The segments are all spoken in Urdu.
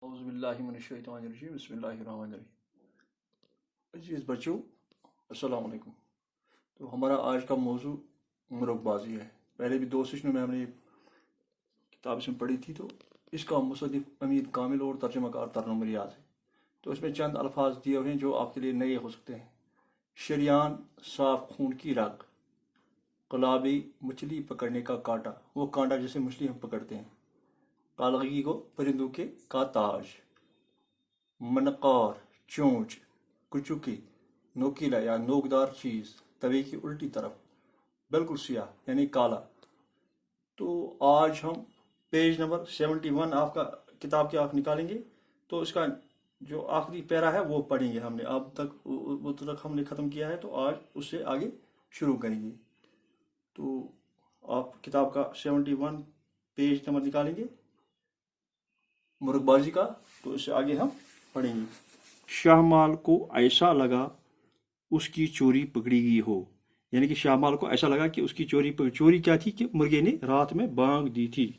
اعوذ باللہ من الشیطان الرجیم بسم اللہ الرحمن الرحیم عزیز بچوں السلام علیکم۔ تو ہمارا آج کا موضوع مرغ بازی ہے۔ پہلے بھی 2 سیشنوں میں ہم نے کتاب اس میں پڑھی تھی، تو اس کا مصنف امیر کامل اور ترجمہ کار ترنم ریاض ہے۔ تو اس میں چند الفاظ دیے ہوئے ہیں جو آپ کے لیے نئے ہو سکتے ہیں۔ شریان، صاف خون کی رگ، قلابی، مچھلی پکڑنے کا کانٹا، وہ کانٹا جسے مچھلی ہم پکڑتے ہیں، کالغی کو پرندوں کے کا تاج، منقار، چونچ، کچوکی، نوکیلا یا نوکدار چیز، توے کی الٹی طرف، بالکل سیاہ یعنی کالا۔ تو آج ہم پیج نمبر 71 آپ کا کتاب کے آپ نکالیں گے، تو اس کا جو آخری پیرا ہے وہ پڑھیں گے۔ ہم نے اب تک وہ تک ہم نے ختم کیا ہے، تو آج اس سے آگے شروع کریں گے۔ تو آپ کتاب کا 71 پیج نمبر نکالیں گے مرغ بازی کا، تو اس سے آگے ہم پڑھیں گے۔ شاہ مال کو ایسا لگا اس کی چوری پکڑی گئی ہو، یعنی کہ شاہ مال کو ایسا لگا کہ اس کی چوری کیا تھی کہ مرغے نے رات میں بانگ دی تھی۔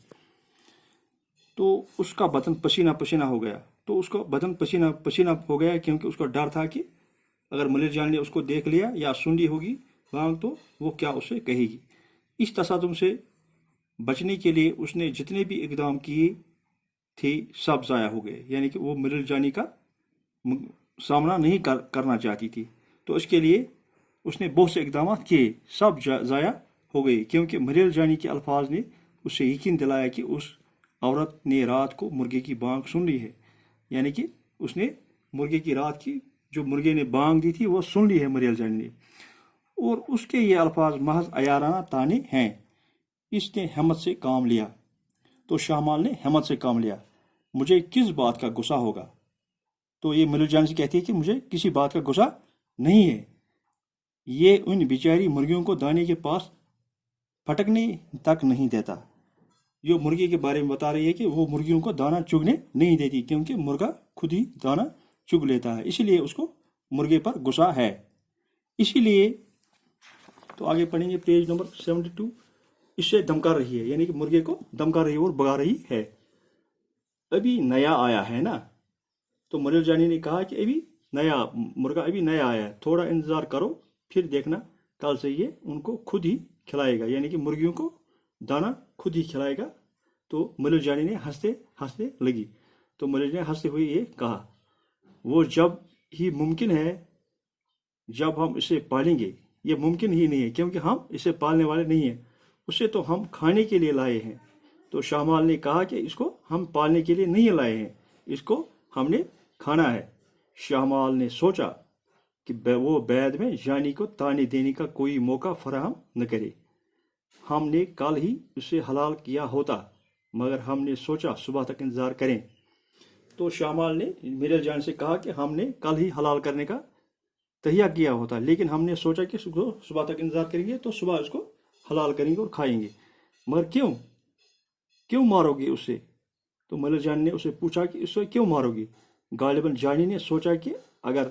تو اس کا بدن پسینہ پسینہ ہو گیا، تو اس کو بدن پسینہ پسینہ ہو گیا کیونکہ اس کو ڈر تھا کہ اگر ملر جان نے اس کو دیکھ لیا یا سن لی ہوگی بانگ، تو وہ کیا اسے کہے گی۔ اس تصادم سے بچنے کے لیے اس نے جتنے بھی اقدام کیے تھے سب ضائع ہو گئے، یعنی کہ وہ ملر جانی کا سامنا نہیں کرنا چاہتی تھی، تو اس کے لیے اس نے بہت سے اقدامات کیے، سب ضائع ہو گئے کیونکہ ملر جانی کے الفاظ نے اسے یقین دلایا کہ اس عورت نے رات کو مرغے کی بانگ سن لی ہے، یعنی کہ اس نے مرغے کی رات کی جو مرغے نے بانگ دی تھی وہ سن لی ہے ملر جانی نے، اور اس کے یہ الفاظ محض عیارانہ طعنے ہیں۔ اس نے ہمت سے کام لیا، تو شاہ مال نے ہمت سے کام لیا۔ مجھے کس بات کا غصہ ہوگا؟ تو یہ ملر جان سے کہتی ہے کہ مجھے کسی بات کا غصہ نہیں ہے، یہ ان بیچاری مرغیوں کو دانے کے پاس پھٹکنے تک نہیں دیتا۔ جو مرغی کے بارے میں بتا رہی ہے کہ وہ مرغیوں کو دانا چگنے نہیں دیتی کیونکہ مرغا خود ہی دانا چگ لیتا ہے، اسی لیے اس کو مرغے پر غصہ ہے۔ اسی لیے تو آگے پڑھیں گے پیج نمبر 72۔ اس سے دمکا رہی ہے، یعنی کہ مرغے کو دمکا رہی ہے اور بگا رہی ہے۔ ابھی نیا آیا ہے نا، تو ملر جانی نے کہا کہ ابھی نیا مرغا ابھی نیا آیا ہے، تھوڑا انتظار کرو، پھر دیکھنا کل سے یہ ان کو خود ہی کھلائے گا، یعنی کہ مرغیوں کو دانا خود ہی کھلائے گا۔ تو ملر جانی نے ہنستے ہنستے لگی، تو ملر نے ہنستے ہوئے یہ کہا، وہ جب ہی ممکن ہے جب ہم اسے پالیں گے، یہ ممکن ہی نہیں ہے کیونکہ ہم اسے پالنے والے نہیں ہیں، اسے تو ہم کھانے کے لیے لائے ہیں۔ تو شاہ مال نے کہا کہ اس کو ہم پالنے کے لیے نہیں لائے ہیں، اس کو ہم نے کھانا ہے۔ شاہ مال نے سوچا کہ وہ بعد میں جانی کو طعنے دینے کا کوئی موقع فراہم نہ کرے۔ ہم نے کل ہی اسے حلال کیا ہوتا، مگر ہم نے سوچا صبح تک انتظار کریں۔ تو شاہ مال نے ملر جان سے کہا کہ ہم نے کل ہی حلال کرنے کا تہیہ کیا ہوتا، لیکن ہم نے سوچا کہ صبح تک انتظار کریں گے تو صبح اس کو حلال کریں گے اور کھائیں گے۔ مگر کیوں مارو گے اسے؟ تو ملر جان نے اسے پوچھا کہ اسے کیوں مارو گے؟ غالباً جانی نے سوچا کہ اگر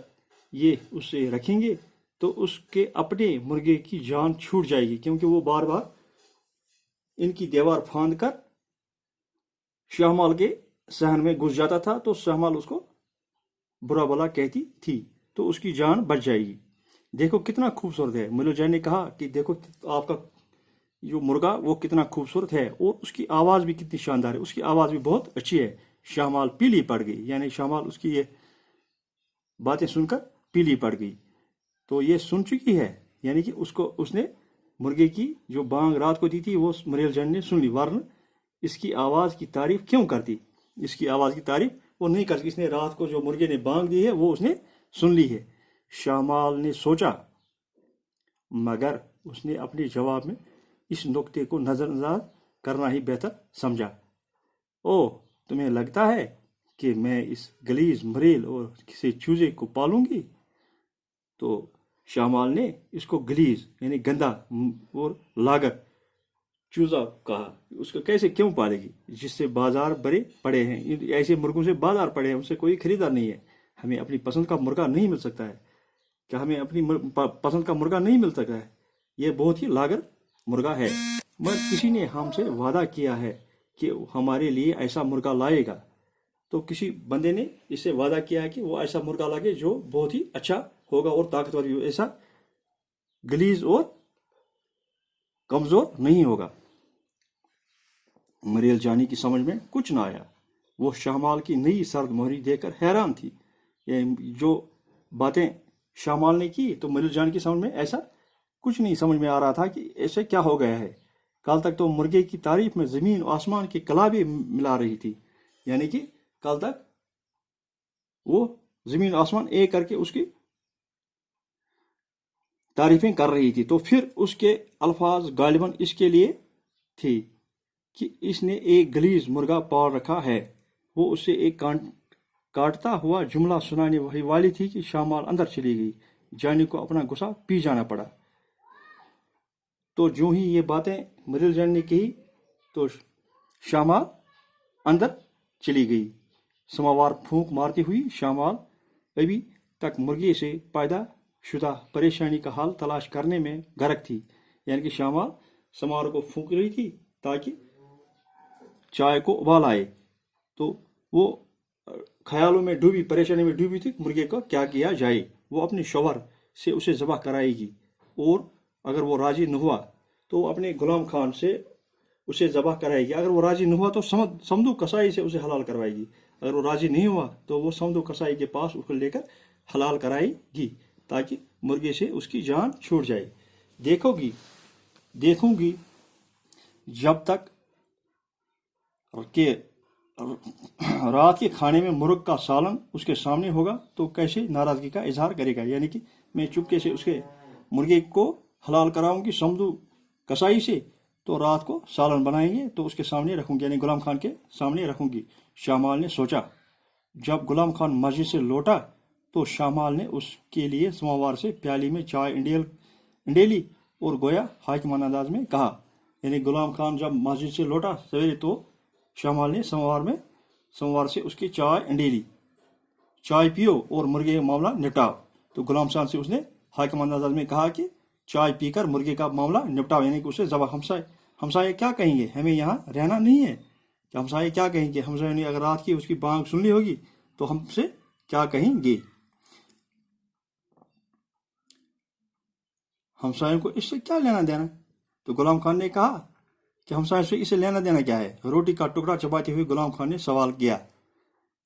یہ اسے رکھیں گے تو اس کے اپنے مرغے کی جان چھوٹ جائے گی، کیونکہ وہ بار بار ان کی دیوار پھاند کر شاہ مال کے صحن میں گھس جاتا تھا، تو شاہ مال اس کو برا بلا کہتی تھی، تو اس کی جان بچ جائے گی۔ دیکھو کتنا خوبصورت ہے، ملر جان نے کہا کہ دیکھو آپ کا جو مرغا وہ کتنا خوبصورت ہے، اور اس کی آواز بھی کتنی شاندار ہے، اس کی آواز بھی بہت اچھی ہے۔ شاہ مال پیلی پڑ گئی، یعنی شاہ مال اس کی یہ باتیں سن کر پیلی پڑ گئی، تو یہ سن چکی ہے، یعنی کہ اس نے مرغے کی جو بانگ رات کو دی تھی وہ ملر جان نے سن لی، ورنہ اس کی آواز کی تعریف کیوں کرتی؟ اس کی آواز کی تعریف وہ نہیں کرتی، اس نے رات کو جو مرغے نے بانگ دی ہے وہ اس نے سن لی ہے۔ شاہ مال نے سوچا، مگر اس نے اپنے جواب میں اس نکتے کو نظر انداز کرنا ہی بہتر سمجھا۔ او تمہیں لگتا ہے کہ میں اس گلیز مریل اور کسی چوزے کو پالوں گی؟ تو شاہ مال نے اس کو گلیز یعنی گندا اور لاگر چوزا کہا۔ اس کو کیوں پالے گی جس سے بازار بڑے پڑے ہیں؟ ایسے مرغوں سے بازار پڑے ہیں، ان سے کوئی خریدار نہیں ہے، ہمیں اپنی پسند کا مرغا نہیں مل سکتا ہے۔ کیا ہمیں اپنی پسند کا مرغا نہیں مل سکتا ہے؟ یہ بہت ہی لاگر مرغا ہے، مگر کسی نے ہم سے وعدہ کیا ہے کہ ہمارے لیے ایسا مرغا لائے گا۔ تو کسی بندے نے اس سے وعدہ کیا ہے کہ وہ ایسا مرغا لاگے جو بہت ہی اچھا ہوگا اور طاقتور بھی، ایسا گلیز اور کمزور نہیں ہوگا۔ مریل جانی کی سمجھ میں کچھ نہ آیا، وہ شہمال کی نئی سرد مہری دیکھ کر حیران تھی۔ یہ جو باتیں شہمال نے کی تو مریل جانی کی سمجھ میں ایسا کچھ نہیں سمجھ میں آ رہا تھا کہ ایسے کیا ہو گیا ہے۔ کل تک تو مرغے کی تعریف میں زمین و آسمان کی کلابیں ملا رہی تھی، یعنی کہ کل تک وہ زمین آسمان ایک کر کے اس کی تعریفیں کر رہی تھی، تو پھر اس کے الفاظ غالباً اس کے لیے تھی کہ اس نے ایک گلیز مرغا پال رکھا ہے۔ وہ اسے ایک کاٹتا ہوا جملہ سنانے وہی والی تھی کہ شہمال اندر چلی گئی۔ جانی کو اپنا غصہ پی جانا پڑا۔ تو جو ہی یہ باتیں مریل جان نے کہی تو شہمال اندر چلی گئی۔ سماوار پھونک مارتی ہوئی شہمال ابھی تک مرغے سے پیدا شدہ پریشانی کا حل تلاش کرنے میں غرق تھی، یعنی کہ شہمال سماور کو پھونک رہی تھی تاکہ چائے کو ابال آئے، تو وہ خیالوں میں ڈوبی، پریشانی میں ڈوبی تھی مرغے کو کیا کیا جائے۔ وہ اپنے شوہر سے اسے ذبح کرائے گی، اور اگر وہ راضی نہ ہوا تو وہ اپنے غلام خان سے اسے ذبح کرائے گی۔ اگر وہ راضی نہ ہوا تو سمدو کسائی سے اسے حلال کروائے گی۔ اگر وہ راضی نہیں ہوا تو وہ سمدو کسائی کے پاس اس کو لے کر حلال کرائے گی تاکہ مرغے سے اس کی جان چھوٹ جائے۔ دیکھوں گی جب تک کہ رات کے کھانے میں مرغ کا سالن اس کے سامنے ہوگا تو کیسے ناراضگی کا اظہار کرے گا، یعنی کہ میں چپکے سے اس کے مرغے کو حلال کراؤں گی سمدو کسائی سے، تو رات کو سالن بنائیں گے تو اس کے سامنے رکھوں گی، یعنی غلام خان کے سامنے رکھوں گی۔ شہمال نے سوچا۔ جب غلام خان مسجد سے لوٹا تو شہمال نے اس کے لیے سماوار سے پیالی میں چائے انڈیلی اور گویا حاکمانہ انداز میں کہا، یعنی غلام خان جب مسجد سے لوٹا سویرے تو شہمال نے سماوار سے اس کی چائے انڈیلی، چائے پیو اور مرغے کا معاملہ نپٹاؤ۔ تو غلام خان سے اس نے حاکمانہ انداز میں کہا کہ چائے پی کر مرغے کا معاملہ نپٹاؤ، یعنی کہ اسے ذبح۔ ہمسائے کیا کہیں گے، ہمیں یہاں رہنا نہیں ہے کہ ہمسائے کیا کہیں گے، ہمسائے نے اگر رات کی اس کی بانگ سن لی ہوگی تو ہم سے کیا کہیں گے، ہمسایوں کو اس سے کیا لینا دینا۔ تو غلام خان نے کہا کہ ہمسایوں سے اسے لینا دینا کیا ہے۔ روٹی کا ٹکڑا چباتے ہوئے غلام خان نے سوال کیا،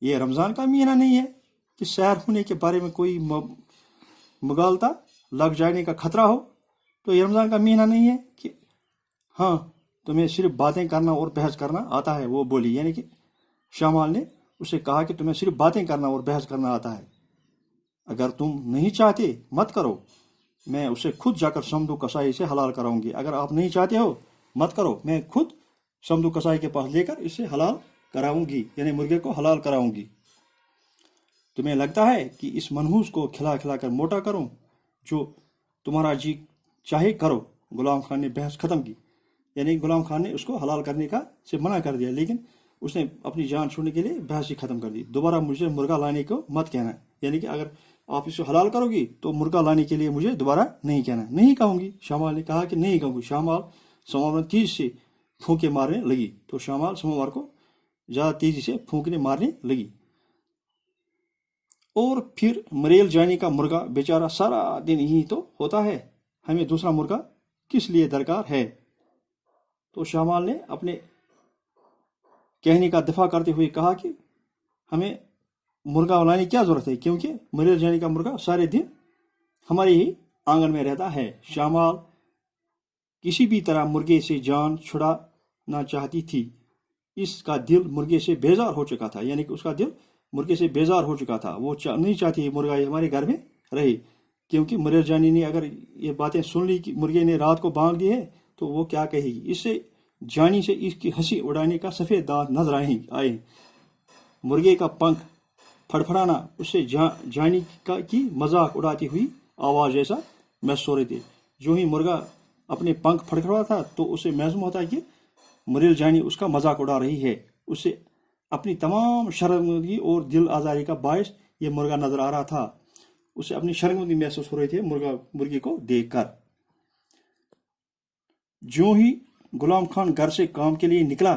یہ رمضان کا مہینہ نہیں ہے کہ سیر ہونے کے بارے میں کوئی مغالطہ لگ جانے کا خطرہ ہو؟ تو یہ رمضان کا مہینہ نہیں ہے کہ ہاں تمہیں صرف باتیں کرنا اور بحث کرنا آتا ہے، وہ بولی، یعنی کہ شہمال نے اسے کہا کہ تمہیں صرف باتیں کرنا اور بحث کرنا آتا ہے۔ اگر تم نہیں چاہتے مت کرو، میں اسے خود جا کر سمدو کسائی سے حلال کراؤں گی۔ اگر آپ نہیں چاہتے ہو مت کرو، میں خود سمدو کسائی کے پاس لے کر اسے حلال کراؤں گی، یعنی مرغے کو حلال کراؤں گی۔ تمہیں لگتا ہے کہ اس منحوس کو کھلا کھلا کر موٹا کروں؟ جو تمہارا جی چاہے کرو۔ غلام خان نے بحث ختم کی، یعنی غلام خان نے اس کو حلال کرنے کا سے منع کر دیا، لیکن اس نے اپنی جان چھوڑنے کے لیے بحث ہی ختم کر دی۔ دوبارہ مجھے مرغا لانے کو مت کہنا، یعنی کہ اگر آپ اسے حلال کرو گی تو مرغا لانے کے لیے مجھے دوبارہ نہیں کہنا۔ نہیں کہوں گی، شہمال نے کہا کہ نہیں کہوں گی۔ شہمال سماور میں تیز سے پھونکے مارنے لگی، تو شہمال سماور کو زیادہ تیزی سے پھونکنے مارنے لگی۔ اور پھر مریل جانی کا مرغا بیچارہ سارا دن یہی تو ہوتا ہے، ہمیں دوسرا مرغا کس لیے درکار ہے؟ تو شہمال نے اپنے کہنے کا دفاع کرتے ہوئے کہا کہ ہمیں مرغا لانے کی کیا ضرورت ہے، کیونکہ مریل جانی کا مرغا سارے دن ہمارے ہی آنگن میں رہتا ہے۔ شہمال کسی بھی طرح مرغے سے جان چھڑانا چاہتی تھی۔ اس کا دل مرغے سے بیزار ہو چکا تھا، یعنی کہ اس کا دل مرغے سے بیزار ہو چکا تھا۔ وہ نہیں چاہتی مرغا ہمارے گھر میں رہے، کیونکہ مریل جانی نے اگر یہ باتیں سن لی کہ مرغے نے رات کو بانگ دی ہے تو وہ کیا کہے گی۔ اس سے جانی سے اس کی ہنسی اڑانے کا سفید دانت نظر آئے۔ مرغے کا پنکھ پھڑپھڑانا اس سے جانی کی مذاق اڑاتی ہوئی آواز جیسا محسوس ہو رہی تھی۔ جو ہی مرغا اپنے پنکھ پھڑپھڑا تھا تو اسے محسوس ہوتا ہے کہ مریل جانی اس کا مذاق اڑا رہی ہے۔ اسے اپنی تمام شرمندگی اور دل آزاری کا باعث یہ مرغا نظر آ رہا تھا۔ اسے اپنی شرمندگی محسوس ہو رہی تھی مرغے کو دیکھ کر۔ جو ہی غلام خان گھر سے کام کے لیے نکلا،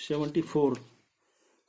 74।